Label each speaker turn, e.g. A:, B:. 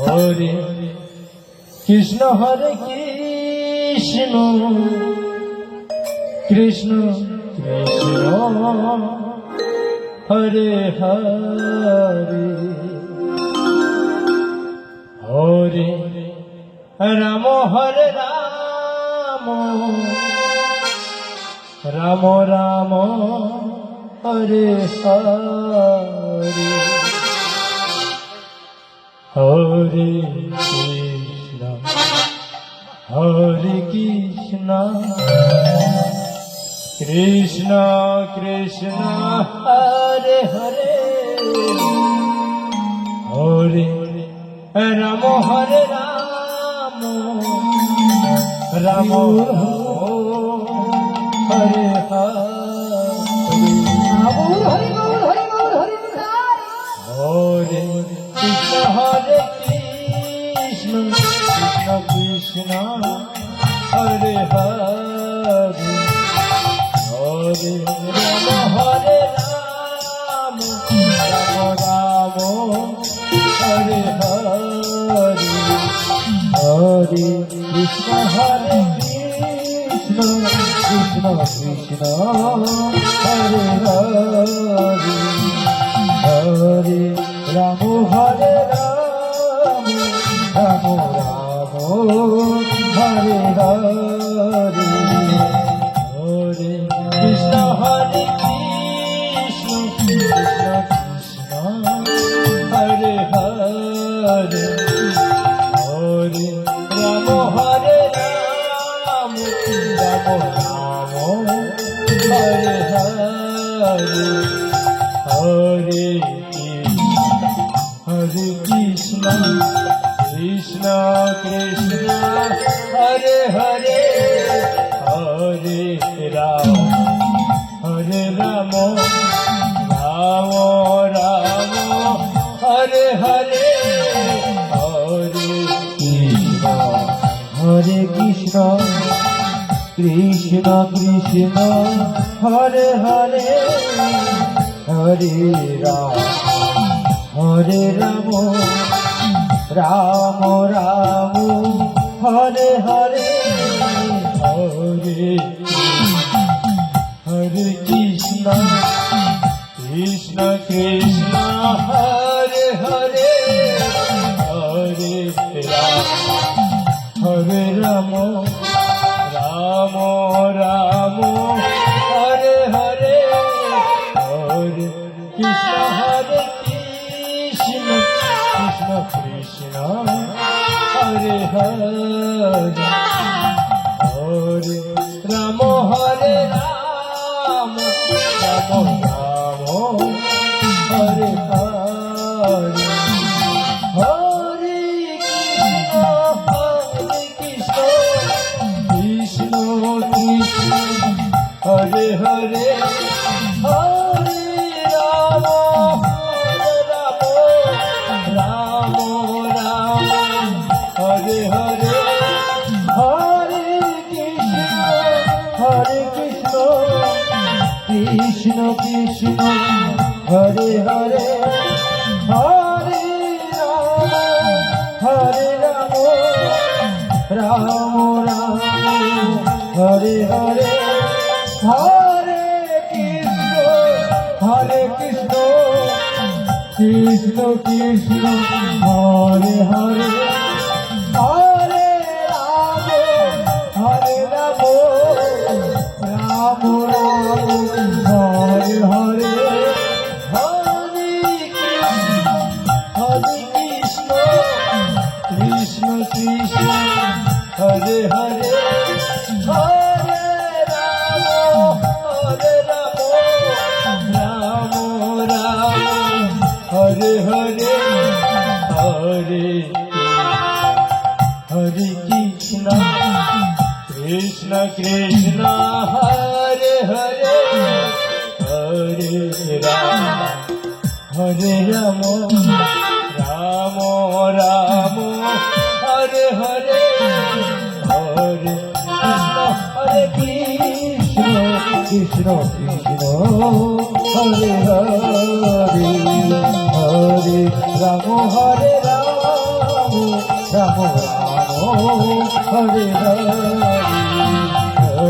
A: Hare Krishna Hare Krishna Krishna Krishna Hare Hare Hare Ram Hare Ram Ram Ram Hare Hare Hare Krishna Hare Krishna Krishna Krishna Hare Hare Hare Ram Hare Ram Ram Hare Hare Krishna Hare Krishna Krishna Krishna Hare Hare Hare Ram Hare Ram Ram Ram Hare Hare Hare Krishna Hare Krishna Krishna Krishna Hare Hare Hare Ram Hare Ram Ram Ram Hare Hare Hare Krishna Hare Krishna Krishna Krishna Hare Hare Hare Ram Hare Ram Ram Ram Hare Hare Hare Krishna Krishna Krishna Hare Hare Hare Ram Ram Ram Hare Hare Hare Krishna Krishna Krishna Hare Hare Hare Ram Ram Ram Hare Hare Hare Hare Krishna Krishna Krishna Hare Hare Hare Ram Ram Ram Hare Hare Hare Krishna Hare Krishna Krishna Krishna Hare Hare Hare Ram Hare Ram Ram Ram Hare Hare Hare Krishna Krishna Krishna Hare Hare Hare Ram Ram Ram Hare Hare Hare Krishna Krishna Krishna Hare Hare Hare Ram Ram Ram Hare Hare Hare Krishna Krishna Krishna Hare Hare Hare Ram Ram Ram Hare Hare Hare Krishna Krishna Krishna Hare Hare Hare Ram Ram Ram Hare Hare Hare Hare Krishna Krishna Krishna Hare Hare Hare Ram Ram Ram Hare Hare Hare Krishna Krishna Krishna Hare Hare Hare Ram Hare Ram Ram Ram Hare Hare